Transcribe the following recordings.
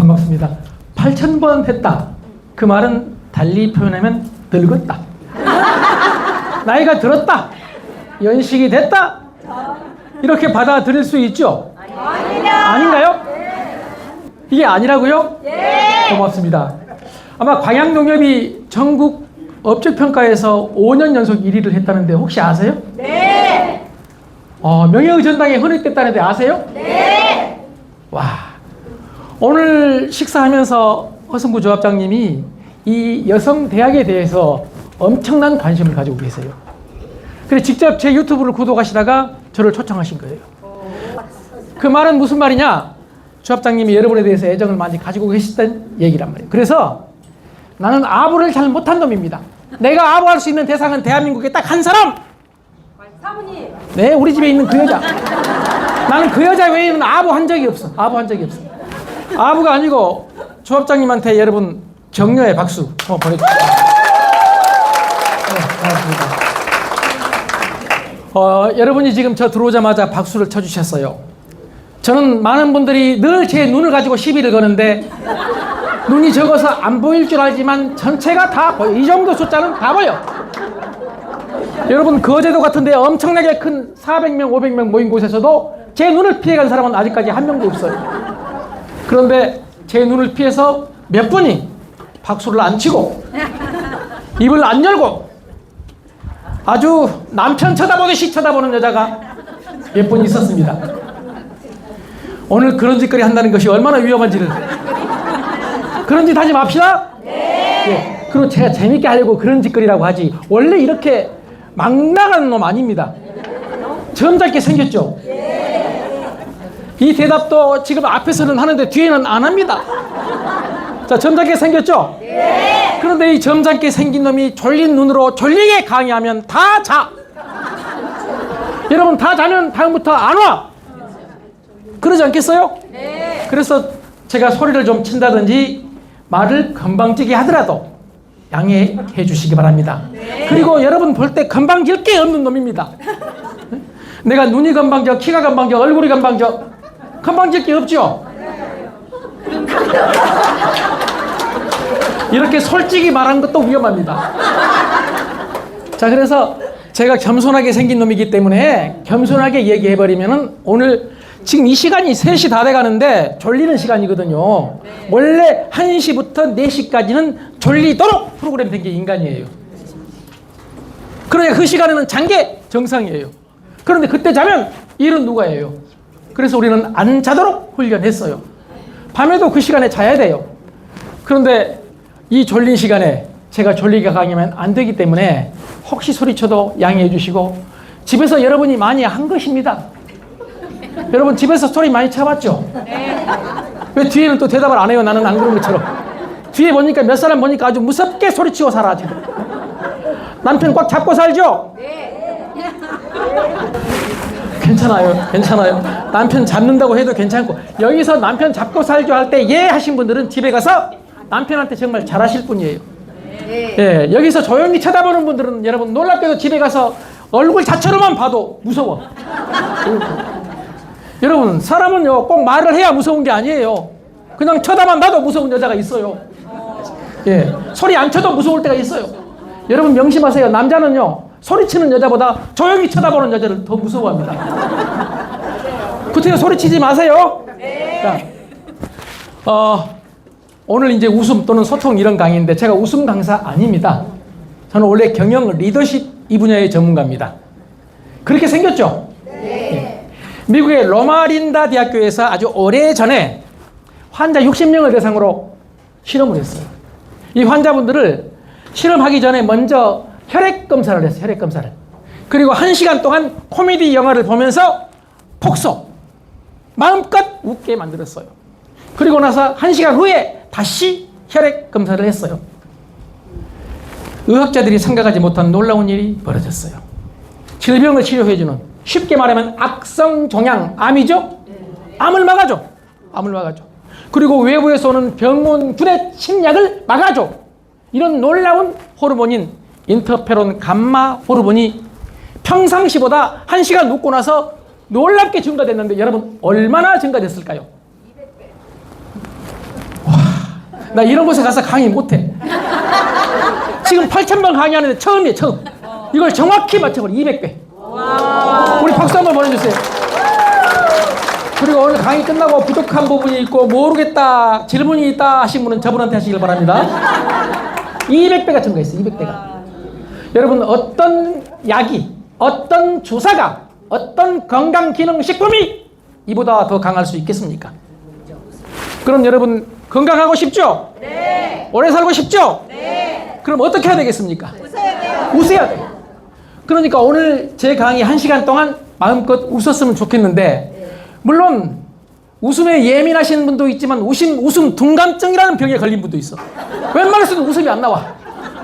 반갑습니다. 8,000번 했다. 그 말은 달리 표현하면 늙었다. 나이가 들었다. 연식이 됐다. 이렇게 받아들일 수 있죠? 아닌가요? 이게 아니라고요? 고맙습니다. 아마 광양농협이 전국 업적평가에서 5년 연속 1위를 했다는데 혹시 아세요? 네. 명예의전당에 헌액됐다는데 아세요? 네. 와, 오늘 식사하면서 허승구 조합장님이 이 여성대학에 대해서 엄청난 관심을 가지고 계세요. 그래서 직접 제 유튜브를 구독하시다가 저를 초청하신 거예요. 그 말은 무슨 말이냐? 조합장님이 여러분에 대해서 애정을 많이 가지고 계시던 얘기란 말이에요. 그래서 나는 아부를 잘 못한 놈입니다. 내가 아부할 수 있는 대상은 대한민국에 딱 한 사람! 사모님. 네, 우리 집에 있는 그 여자. 나는 그 여자 외에는 아부한 적이 없어. 아부한 적이 없어. 아부가 아니고 조합장님한테 여러분 격려의 박수 한번 보내주세요. 네, 고맙습니다. 여러분이 지금 저 들어오자마자 박수를 쳐주셨어요. 저는 많은 분들이 늘 제 눈을 가지고 시비를 거는데 눈이 적어서 안 보일 줄 알지만 전체가 다 보여. 이 정도 숫자는 다 보여. 여러분 거제도 같은데 엄청나게 큰 400명, 500명 모인 곳에서도 제 눈을 피해간 사람은 아직까지 한 명도 없어요. 그런데 제 눈을 피해서 몇 분이 박수를 안 치고 입을 안 열고 아주 남편 쳐다보듯이 쳐다보는 여자가 몇 분 있었습니다. 오늘 그런 짓거리 한다는 것이 얼마나 위험한지를. 그런 짓 하지 맙시다. 네. 그리고 제가 재밌게 하려고 그런 짓거리라고 하지 원래 이렇게 막 나가는 놈 아닙니다. 점잖게 생겼죠. 이 대답도 지금 앞에서는 하는데 뒤에는 안 합니다. 자, 점잖게 생겼죠? 그런데 이 점잖게 생긴 놈이 졸린 눈으로 졸리게 강의하면 다 자. 여러분 다 자면 다음부터 안 와. 그러지 않겠어요? 그래서 제가 소리를 좀 친다든지 말을 건방지게 하더라도 양해해 주시기 바랍니다. 그리고 여러분 볼 때 건방질 게 없는 놈입니다. 내가 눈이 건방져, 키가 건방져, 얼굴이 건방져, 건방질 게 없죠? 이렇게 솔직히 말하는 것도 위험합니다. 자, 그래서 제가 겸손하게 생긴 놈이기 때문에 겸손하게 얘기해버리면은 오늘 지금 이 시간이 3시 다 돼가는데 졸리는 시간이거든요. 원래 1시부터 4시까지는 졸리도록 프로그램 된 게 인간이에요. 그러니까 그 시간에는 잔 게 정상이에요. 그런데 그때 자면 일은 누가 해요? 그래서 우리는 안 자도록 훈련했어요. 밤에도 그 시간에 자야 돼요. 그런데 이 졸린 시간에 제가 졸리게 강의하면 안 되기 때문에 혹시 소리쳐도 양해해 주시고 집에서 여러분이 많이 한 것입니다. 여러분 집에서 소리 많이 쳐봤죠? 왜 뒤에는 또 대답을 안 해요? 나는 안 그런 것처럼. 뒤에 보니까 몇 사람 보니까 아주 무섭게 소리치고 살아 지금. 남편 꽉 잡고 살죠? 괜찮아요. 괜찮아요. 남편 잡는다고 해도 괜찮고 여기서 남편 잡고 살죠 할 때 예 하신 분들은 집에 가서 남편한테 정말 잘하실 분이에요. 예, 여기서 조용히 쳐다보는 분들은 여러분 놀랍게도 집에 가서 얼굴 자체로만 봐도 무서워. 여러분 사람은요 꼭 말을 해야 무서운 게 아니에요. 그냥 쳐다만 봐도 무서운 여자가 있어요. 예, 소리 안 쳐도 무서울 때가 있어요. 여러분 명심하세요. 남자는요 소리치는 여자보다 조용히 쳐다보는 여자를 더 무서워합니다. 그때요 소리치지 마세요. 자, 오늘 이제 웃음 또는 소통 이런 강의인데 제가 웃음 강사 아닙니다. 저는 원래 경영 리더십 이 분야의 전문가입니다. 그렇게 생겼죠? 네. 미국의 로마린다 대학교에서 아주 오래전에 환자 60명을 대상으로 실험을 했어요. 이 환자분들을 실험하기 전에 먼저 혈액 검사를 했어요. 혈액 검사를. 그리고 1시간 동안 코미디 영화를 보면서 폭소 마음껏 웃게 만들었어요. 그리고 나서 1시간 후에 다시 혈액 검사를 했어요. 의학자들이 생각하지 못한 놀라운 일이 벌어졌어요. 질병을 치료해주는, 쉽게 말하면 악성종양, 암이죠? 암을 막아줘. 암을 막아줘. 그리고 외부에서 오는 병원균의 침략을 막아줘. 이런 놀라운 호르몬인 인터페론 감마 호르몬이 평상시보다 1시간 눕고 나서 놀랍게 증가됐는데 여러분 얼마나 증가됐을까요? 나 이런 곳에 가서 강의 못해. 지금 8,000번 강의하는데 처음이에요, 처음. 이걸 정확히 맞춰버려, 200배. 우리 박수 한번 보내주세요. 그리고 오늘 강의 끝나고 부족한 부분이 있고 모르겠다, 질문이 있다 하신 분은 저분한테 하시길 바랍니다. 200배가 증가했어요, 200배가. 여러분, 어떤 약이, 어떤 주사가, 어떤 건강기능식품이 이보다 더 강할 수 있겠습니까? 그럼 여러분, 건강하고 싶죠? 네. 오래 살고 싶죠? 네. 그럼 어떻게 해야 되겠습니까? 웃어야 돼요. 웃어야 돼요. 그러니까 오늘 제 강의 1시간 동안 마음껏 웃었으면 좋겠는데, 물론 웃음에 예민하신 분도 있지만 웃음 둔감증이라는 병에 걸린 분도 있어. 웬만해서는 웃음이 안 나와.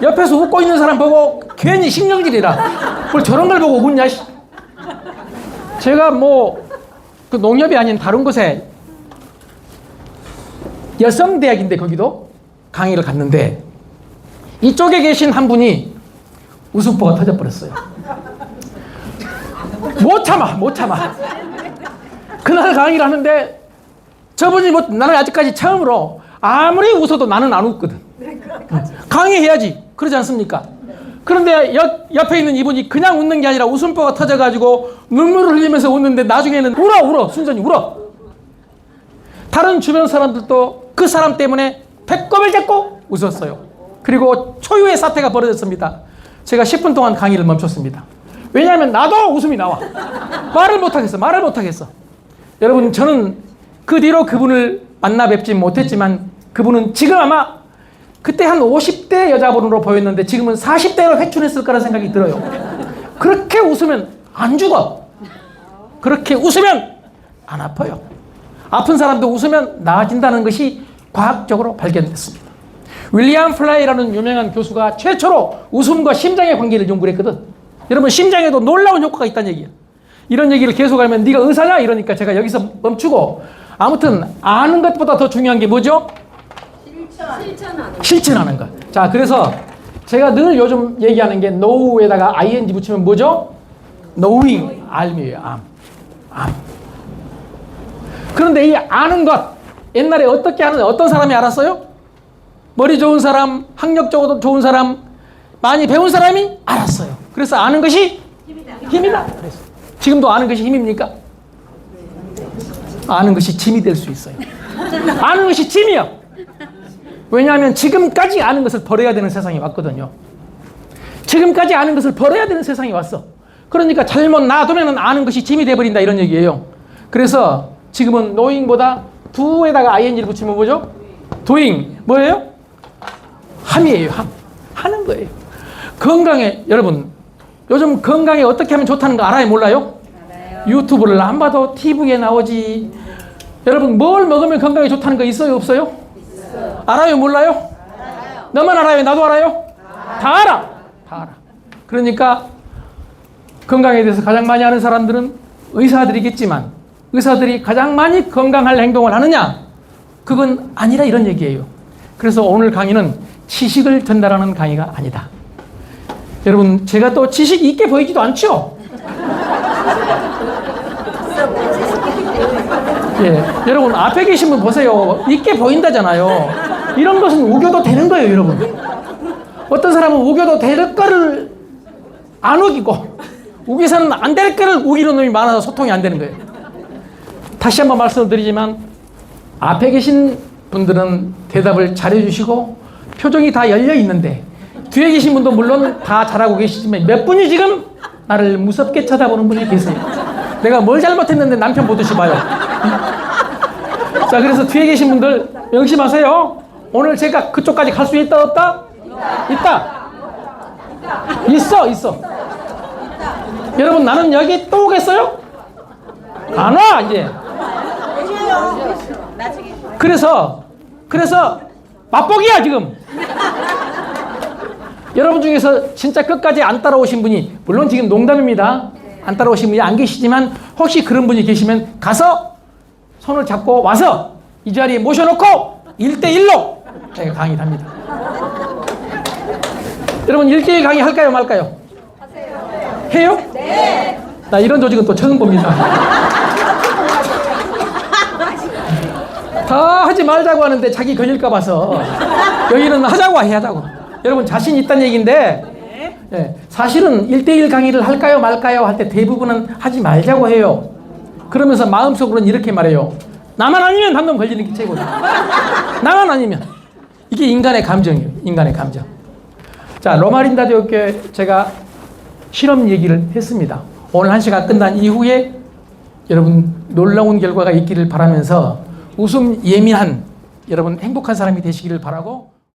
옆에서 웃고 있는 사람 보고 괜히 신경질이라 뭘 저런 걸 보고 웃냐. 제가 그 농협이 아닌 다른 곳에 여성대학인데 거기도 강의를 갔는데 이쪽에 계신 한 분이 웃음보가 터져버렸어요. 못 참아. 그날 강의를 하는데 저분이 나는 아직까지 처음으로 아무리 웃어도 나는 안 웃거든. 강의해야지. 그러지 않습니까? 그런데 옆에 있는 이분이 그냥 웃는 게 아니라 웃음보가 터져가지고 눈물을 흘리면서 웃는데 나중에는 울어. 순전히 울어. 다른 주변 사람들도 그 사람 때문에 배꼽을 잡고 웃었어요. 그리고 초유의 사태가 벌어졌습니다. 제가 10분 동안 강의를 멈췄습니다. 왜냐하면 나도 웃음이 나와. 말을 못하겠어. 여러분, 저는 그 뒤로 그분을 만나 뵙지 못했지만 그분은 지금 아마 그때 한 50대 여자분으로 보였는데 지금은 40대로 회춘했을 거라 생각이 들어요. 그렇게 웃으면 안 죽어. 그렇게 웃으면 안 아파요. 아픈 사람도 웃으면 나아진다는 것이 과학적으로 발견됐습니다. 윌리엄 플라이라는 유명한 교수가 최초로 웃음과 심장의 관계를 연구를 했거든. 여러분, 심장에도 놀라운 효과가 있다는 얘기야. 이런 얘기를 계속하면 네가 의사냐? 이러니까 제가 여기서 멈추고, 아무튼 아는 것보다 더 중요한 게 뭐죠? 실천하는 것. 자, 그래서 제가 늘 요즘 얘기하는 게 know에다가 ing 붙이면 뭐죠? knowing, 알미예요. 암. 그런데 이 아는 것, 옛날에 어떻게 하는, 어떤 사람이 알았어요? 머리 좋은 사람, 학력적으로 좋은 사람, 많이 배운 사람이 알았어요. 그래서 아는 것이 힘이다. 그래서 지금도 아는 것이 힘입니까? 아는 것이 짐이 될 수 있어요. 아는 것이 짐이야. 왜냐하면 지금까지 아는 것을 버려야 되는 세상이 왔거든요. 지금까지 아는 것을 버려야 되는 세상이 왔어. 그러니까 잘못 놔두면 아는 것이 짐이 돼버린다, 이런 얘기예요. 그래서 지금은 knowing보다 do에다가 ing를 붙이면 뭐죠? doing. 뭐예요? 함이에요. 하는 거예요. 건강에, 여러분, 요즘 건강에 어떻게 하면 좋다는 거 알아요? 몰라요? 유튜브를 안 봐도 TV에 나오지. 여러분, 뭘 먹으면 건강에 좋다는 거 있어요? 없어요? 알아요? 몰라요? 너만 알아요? 나도 알아요? 다 알아. 그러니까 건강에 대해서 가장 많이 아는 사람들은 의사들이겠지만, 의사들이 가장 많이 건강할 행동을 하느냐? 그건 아니라, 이런 얘기예요. 그래서 오늘 강의는 지식을 전달하는 강의가 아니다. 여러분, 제가 또 지식이 있게 보이지도 않죠? 예, 여러분, 앞에 계신 분 보세요. 있게 보인다잖아요. 이런 것은 우겨도 되는 거예요, 여러분. 어떤 사람은 우겨도 될 거를 안 우기고, 우기서는 안 될 거를 우기는 놈이 많아서 소통이 안 되는 거예요. 다시 한번 말씀을 드리지만, 앞에 계신 분들은 대답을 잘해주시고 표정이 다 열려 있는데, 뒤에 계신 분도 물론 다 잘하고 계시지만 몇 분이 지금 나를 무섭게 쳐다보는 분이 계세요. 내가 뭘 잘못했는데 남편 보듯이 봐요. 자, 그래서 뒤에 계신 분들 명심하세요. 오늘 제가 그쪽까지 갈 수 있다, 없다? 있다. 있어. 여러분, 나는 여기 또 오겠어요? 안 와, 이제. 그래서 맛보기야, 지금. 여러분 중에서 진짜 끝까지 안 따라오신 분이, 물론 지금 농담입니다. 안 따라오신 분이 안 계시지만 혹시 그런 분이 계시면 가서 손을 잡고 와서 이 자리에 모셔놓고 1대1로 제가 강의를 합니다. 여러분, 1대1 강의 할까요, 말까요? 해요? 네. 나 이런 조직은 또 처음 봅니다. 다 하지 말자고 하는데 자기 걸릴까 봐서 여기는 하자고 하자고. 여러분 자신 있다는 얘기인데 예, 사실은 1대1 강의를 할까요 말까요 할 때 대부분은 하지 말자고 해요. 그러면서 마음속으로는 이렇게 말해요. 나만 아니면 한 놈 걸리는 게 최고다. 나만 아니면. 이게 인간의 감정이에요. 인간의 감정. 자, 로마린다교회 제가 실험 얘기를 했습니다. 오늘 1시간 끝난 이후에 여러분 놀라운 결과가 있기를 바라면서 웃음 예민한 여러분 행복한 사람이 되시기를 바라고